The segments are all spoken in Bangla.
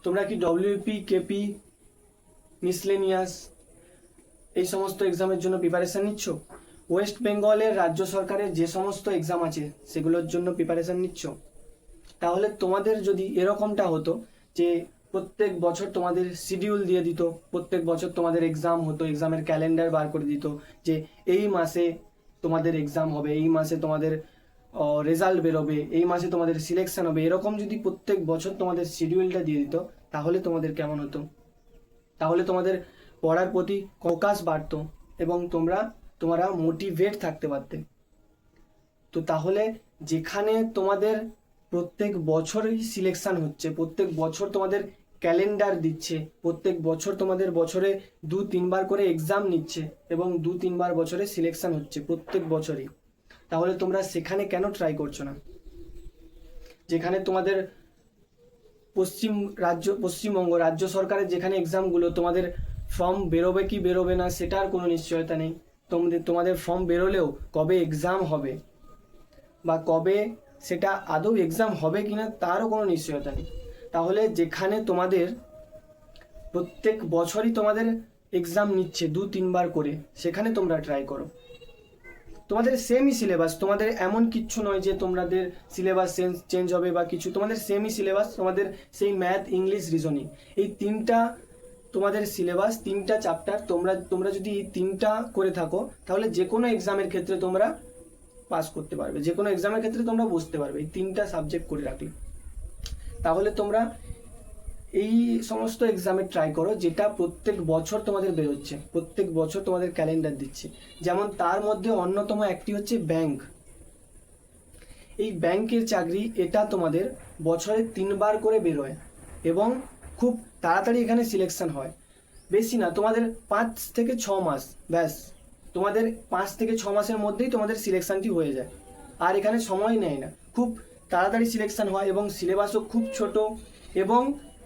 তোমরা কি ডব্লিউপি, কেপি, মিসলেনিয়াস এই সমস্ত এক্সামের জন্য প্রিপারেশান নিচ্ছ? ওয়েস্ট বেঙ্গলের রাজ্য সরকারের যে সমস্ত এক্সাম আছে সেগুলোর জন্য প্রিপারেশান নিচ্ছ? তাহলে তোমাদের যদি এরকমটা হতো যে প্রত্যেক বছর তোমাদের শিডিউল দিয়ে দিত, প্রত্যেক বছর তোমাদের এক্সাম হতো, এক্সামের ক্যালেন্ডার বার করে দিত যে এই মাসে তোমাদের এক্সাম হবে, এই মাসে তোমাদের রেজাল্ট বেরোবে, এই মাসে তোমাদের সিলেকশন হবে, এরকম যদি প্রত্যেক বছর তোমাদের শিডিউলটা দিয়ে দিত তাহলে তোমাদের কেমন হতো? তাহলে তোমাদের পড়ার প্রতি ফোকাস বাড়তো এবং তোমরা মোটিভেট থাকতে পারতে। তো তাহলে যেখানে তোমাদের প্রত্যেক বছরই সিলেকশন হচ্ছে, প্রত্যেক বছর তোমাদের ক্যালেন্ডার দিচ্ছে, প্রত্যেক বছর তোমাদের বছরে 2-3 বার করে এক্সাম নিচ্ছে এবং 2-3 বার বছরে সিলেকশন হচ্ছে প্রত্যেক বছরই, তাহলে তোমরা সেখানে কেন ট্রাই করছো না? যেখানে তোমাদের পশ্চিমবঙ্গ রাজ্য সরকারের যেখানে এক্সামগুলো তোমাদের ফর্ম বেরোবে কি বেরোবে না সেটার কোনো নিশ্চয়তা নেই। তোমাদের ফর্ম বেরোলেও কবে এক্সাম হবে বা কবে সেটা আদৌ এক্সাম হবে কিনা তারও কোনো নিশ্চয়তা নেই। তাহলে যেখানে তোমাদের প্রত্যেক বছরই তোমাদের এক্সাম নিচ্ছে 2-3 বার করে, সেখানে তোমরা ট্রাই করো। তোমাদের সেমই সিলেবাস, তোমাদের এমন কিচ্ছু নয় যে তোমাদের সিলেবাস চেঞ্জ হবে বা কিছু, তোমাদের সেমই সিলেবাস, তোমাদের সেই ম্যাথ, ইংলিশ, রিজনিং, এই তিনটা তোমাদের সিলেবাস, 3টা চ্যাপ্টার। তোমরা যদি এই 3টা করে থাকো তাহলে যে কোনো এক্সামের ক্ষেত্রে তোমরা পাস করতে পারবে, যে কোনো এক্সামের ক্ষেত্রে তোমরা বসতে পারবে এই 3টা সাবজেক্ট করে রাখলে। তাহলে তোমরা এই সমস্ত এক্সামে ট্রাই করো যেটা প্রত্যেক বছর তোমাদের বেরোচ্ছে, প্রত্যেক বছর তোমাদের ক্যালেন্ডার দিচ্ছে। যেমন তার মধ্যে অন্যতম একটি হচ্ছে ব্যাংক। এই ব্যাংকের চাকরি, এটা তোমাদের বছরে 3 বার করে বেরোয় এবং খুব তাড়াতাড়ি এখানে সিলেকশন হয়। বেশি না, তোমাদের 5 থেকে 6 মাস, ব্যাস তোমাদের 5 থেকে 6 মাসের মধ্যেই তোমাদের সিলেকশনটি হয়ে যায়। আর এখানে সময় নেয় না, খুব তাড়াতাড়ি সিলেকশন হয় এবং সিলেবাসও খুব ছোট এবং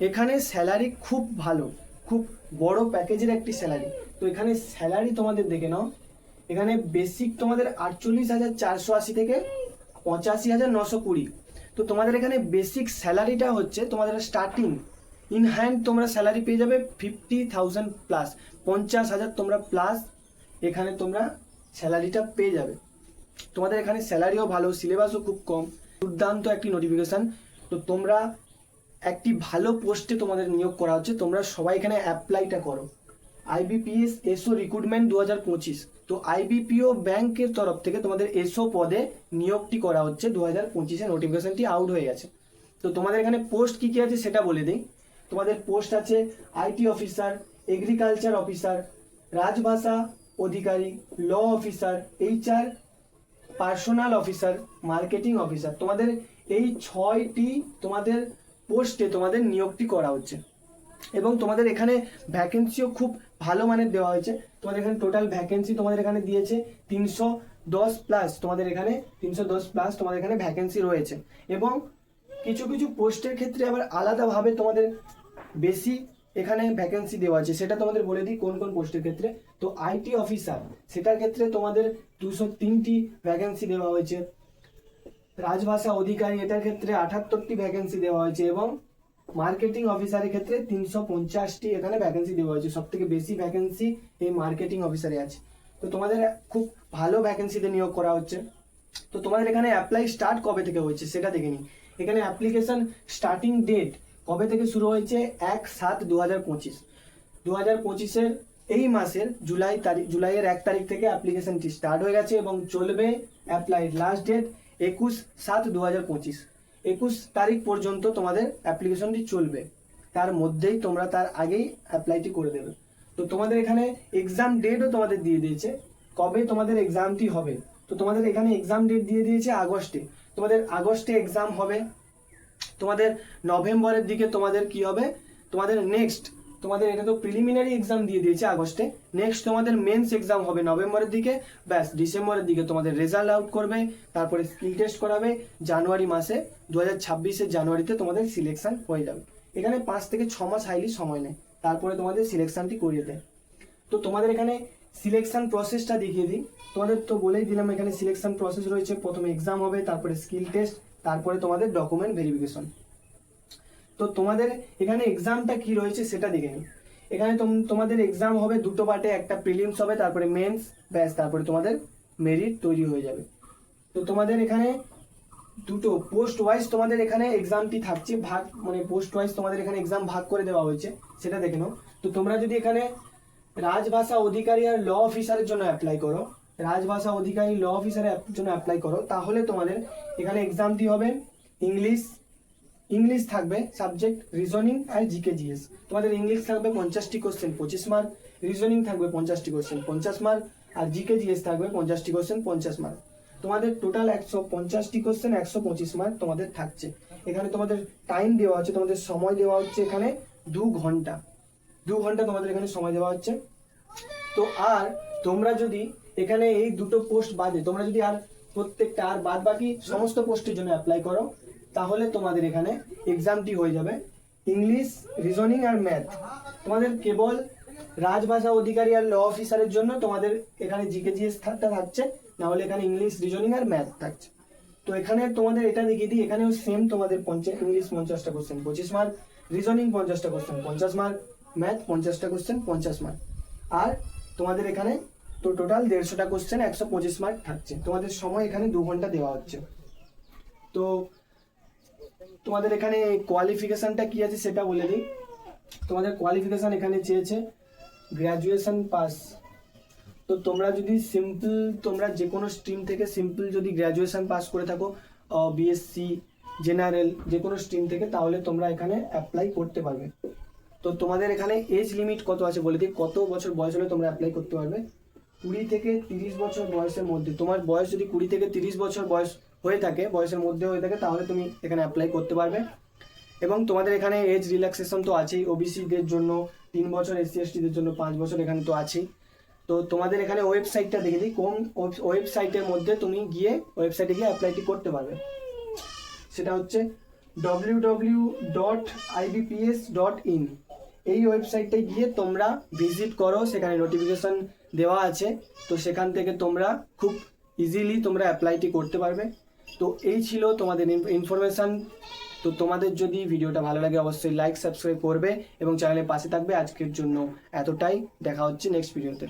এখানে স্যালারি খুব ভালো, খুব বড় প্যাকেজের একটি স্যালারি। তো এখানে স্যালারি তোমাদের দেখে নাও, এখানে বেসিক তোমাদের 48,480 থেকে 85,920। তো তোমাদের এখানে বেসিক স্যালারিটা হচ্ছে তোমাদের স্টার্টিং ইন হ্যান্ড তোমরা স্যালারি পেয়ে যাবে 50,000 প্লাস, 50,000 তোমরা প্লাস এখানে তোমরা স্যালারিটা পেয়ে যাবে। তোমাদের এখানে স্যালারিও ভালো, সিলেবাসও খুব কম, দুর্দান্ত একটি নোটিফিকেশান। তো তোমরা একটি ভালো পোস্টে তোমাদের নিয়োগ করা হচ্ছে, তোমরা সবাই এখানে অ্যাপ্লাইটা করো। IBPS SO recruitment 2025। তো আইবিপিও ব্যাংকের তরফ থেকে তোমাদের এসও পদে নিয়োগটি করা হচ্ছে 2025-এ, নোটিফিকেশনটি আউট হয়ে গেছে। তো তোমাদের এখানে পোস্ট কী কী আছে সেটা বলে দিই। তোমাদের পোস্ট আছে IT officer, agriculture officer, Rajbhasha অধিকারী, law officer, HR personnel officer, marketing officer. তোমাদের এই 6টি তোমাদের পোস্টে তোমাদের নিয়োগটি করা হচ্ছে এবং তোমাদের এখানে ভ্যাকেন্সিও খুব ভালো মানের দেওয়া হয়েছে। তোমাদের এখানে টোটাল ভ্যাকেন্সি তোমাদের এখানে দিয়েছে 310 প্লাস, তোমাদের এখানে 310 প্লাস তোমাদের এখানে ভ্যাকেন্সি রয়েছে এবং কিছু কিছু পোস্টের ক্ষেত্রে আবার আলাদাভাবে তোমাদের বেশি এখানে ভ্যাকেন্সি দেওয়া আছে, সেটা তোমাদের বলে দিই কোন কোন পোস্টের ক্ষেত্রে। তো আইটি অফিসার, সেটার ক্ষেত্রে তোমাদের 203টি ভ্যাকেন্সি দেওয়া হয়েছে। রাজভাষা অধিকারী, এটার ক্ষেত্রে 78টি ভ্যাকেন্সি দেওয়া হয়েছে এবং মার্কেটিং অফিসারের ক্ষেত্রে 350টি এখানে ভ্যাকেন্সি দেওয়া হয়েছে। সব থেকে বেশি ভ্যাকেন্সি এই মার্কেটিং অফিসারে আছে। তো তোমাদের খুব ভালো ভ্যাকেন্সিতে নিয়োগ করা হচ্ছে। তো তোমাদের এখানে অ্যাপ্লাই স্টার্ট কবে থেকে হয়েছে সেটা দেখে নিই। এখানে অ্যাপ্লিকেশন স্টার্টিং ডেট কবে থেকে শুরু হয়েছে, 1/7/2025। 2025-এর এই মাসের জুলাইয়ের 1 তারিখ থেকে অ্যাপ্লিকেশনটি স্টার্ট হয়ে গেছে এবং চলবে। অ্যাপ্লাই লাস্ট ডেট 21/7/2025, 21 তারিখ পর্যন্ত তোমাদের অ্যাপ্লিকেশনটি চলবে। তার মধ্যেই তোমরা তার আগেই অ্যাপ্লাইটি করে দেবে। তো তোমাদের এখানে এক্সাম ডেটও তোমাদের দিয়ে দিয়েছে, কবে তোমাদের এক্সামটি হবে। তো তোমাদের এখানে এক্সাম ডেট দিয়ে দিয়েছে আগস্টে। তোমাদের আগস্টে এক্সাম হবে। তোমাদের নভেম্বরের দিকে তোমাদের কি হবে, তোমাদের নেক্সট, তোমাদের এটা তো প্রিলিমিনারি এক্সাম দিয়ে দিয়েছে আগস্টে, নেক্সট তোমাদের মেন্স এক্সাম হবে নভেম্বরের দিকে, ব্যাস ডিসেম্বরের দিকে তোমাদের রেজাল্ট আউট করবে, তারপরে স্কিল টেস্ট করাবে। জানুয়ারি মাসে 2026-এর জানুয়ারিতে তোমাদের সিলেকশন হয়ে যাবে। এখানে 5 থেকে 6 মাস হাইলি সময় নেয়, তারপরে তোমাদের সিলেকশনটি করিয়ে দেয়। তো তোমাদের এখানে সিলেকশন প্রসেসটা দেখিয়ে দিই। তোমাদের তো বলেই দিলাম এখানে সিলেকশন প্রসেস রয়েছে, প্রথমে এক্সাম হবে, তারপরে স্কিল টেস্ট, তারপরে তোমাদের ডকুমেন্ট ভেরিফিকেশন। তো তোমাদের এখানে এক্সামটা কি রয়েছে সেটা দেখে নিই। এখানে তোমাদের এক্সাম হবে দুটো পার্টে, একটা প্রিলিমস হবে, তারপরে মেন্স, ব্যাস তারপরে তোমাদের মেরিট তৈরি হয়ে যাবে। তো তোমাদের এখানে দুটো পোস্ট ওয়াইজ তোমাদের এখানে এক্সামটি থাকছে, ভাগ মানে পোস্ট ওয়াইজ তোমাদের এখানে এক্সাম ভাগ করে দেওয়া হয়েছে, সেটা দেখে নাও। তো তোমরা যদি এখানে রাজভাষা অধিকারী আর ল অফিসারের জন্য অ্যাপ্লাই করো, রাজভাষা অধিকারী ল অফিসারের জন্য অ্যাপ্লাই করো, তাহলে তোমাদের এখানে এক্সামটি হবে ইংলিশ থাকবে সাবজেক্ট, রিজনিং আর জিকে জিএস। তোমাদের ইংলিশ থাকবে 50টি কোশ্চেন 25 মার্ক, রিজনিং থাকবে 50টি কোশ্চেন 50 মার্ক, আর জিকে জিএস থাকবে 50টি কোশ্চেন 50 মার্ক। তোমাদের টোটাল 150টি কোশ্চেন 125 মার্ক তোমাদের থাকছে। এখানে তোমাদের টাইম দেওয়া হচ্ছে, তোমাদের সময় দেওয়া হচ্ছে এখানে 2 ঘন্টা, 2 ঘন্টা তোমাদের এখানে সময় দেওয়া হচ্ছে। তো আর তোমরা যদি এখানে এই দুটো পোস্ট বাদে তোমরা যদি আর প্রত্যেকটা আর বাদ বাকি সমস্ত পোস্টের জন্য অ্যাপ্লাই করো, তাহলে তোমাদের এখানে এক্সামটি হয়ে যাবে ইংলিশ, রিজনিং আর ম্যাথ। তোমাদের কেবল রাজভাষা অধিকারী আর ল অফিসারের জন্য তোমাদের এখানে জিকে জিএস থাকছে, না হলে এখানে ইংলিশ, রিজনিং আর ম্যাথ থাকছে। তো এখানে তোমাদের এটা দেখিয়ে দিই, এখানেও সেম তোমাদের ইংলিশ 50টা কোশ্চেন 25 মার্ক, রিজনিং 50টা কোশ্চেন 50 মার্ক, ম্যাথ 50টা কোশ্চেন 50 মার্ক, আর তোমাদের এখানে তো টোটাল 150টা কোশ্চেন 125 মার্ক থাকছে। তোমাদের সময় এখানে 2 ঘন্টা দেওয়া হচ্ছে। তো তোমাদের এখানে কোয়ালিফিকেশনটা কি আছে সেটা বলে দিই। তোমাদের কোয়ালিফিকেশন এখানে চেয়েছে গ্র্যাজুয়েশন পাস। তো তোমরা যদি সিম্পল, তোমরা যে কোনো স্ট্রিম থেকে সিম্পল যদি গ্র্যাজুয়েশন পাস করে থাকো, বিএসসি, জেনারেল, যে কোনো স্ট্রিম থেকে, তাহলে তোমরা এখানে অ্যাপ্লাই করতে পারবে। তো তোমাদের এখানে এজ লিমিট কত আছে বলে দিই, কত বছর বয়স হলে তোমরা অ্যাপ্লাই করতে পারবে। 20 থেকে 30 বছর বয়সের মধ্যে, তোমার বয়স যদি 20 থেকে 30 বছর বয়স হয়ে থাকে, বয়সের মধ্যে হয়ে থাকে, তাহলে তুমি এখানে অ্যাপ্লাই করতে পারবে। এবং তোমাদের এখানে এজ রিল্যাক্সেশন তো আছেই, ওবিসিদের জন্য 3 বছর, এসসি এসটিদের জন্য 5 বছর এখানে তো আছেই। তো তোমাদের এখানে ওয়েবসাইটটা দেখে দিই, কোন ওয়েবসাইটের মধ্যে তুমি গিয়ে ওয়েবসাইটে গিয়ে অ্যাপ্লাইটি করতে পারবে। সেটা হচ্ছে www.ibps.in। এই ওয়েবসাইটে গিয়ে তোমরা ভিজিট করো, সেখানে নোটিফিকেশন দেওয়া আছে। তো সেখান থেকে তোমরা খুব ইজিলি তোমরা অ্যাপ্লাইটি করতে পারবে। তো এই ছিল তোমাদের ইনফরমেশান। তো তোমাদের যদি ভিডিওটা ভালো লাগে অবশ্যই লাইক, সাবস্ক্রাইব করবে এবং চ্যানেলের পাশে থাকবে। আজকের জন্য এতটাই, দেখা হচ্ছে নেক্সট ভিডিওতে।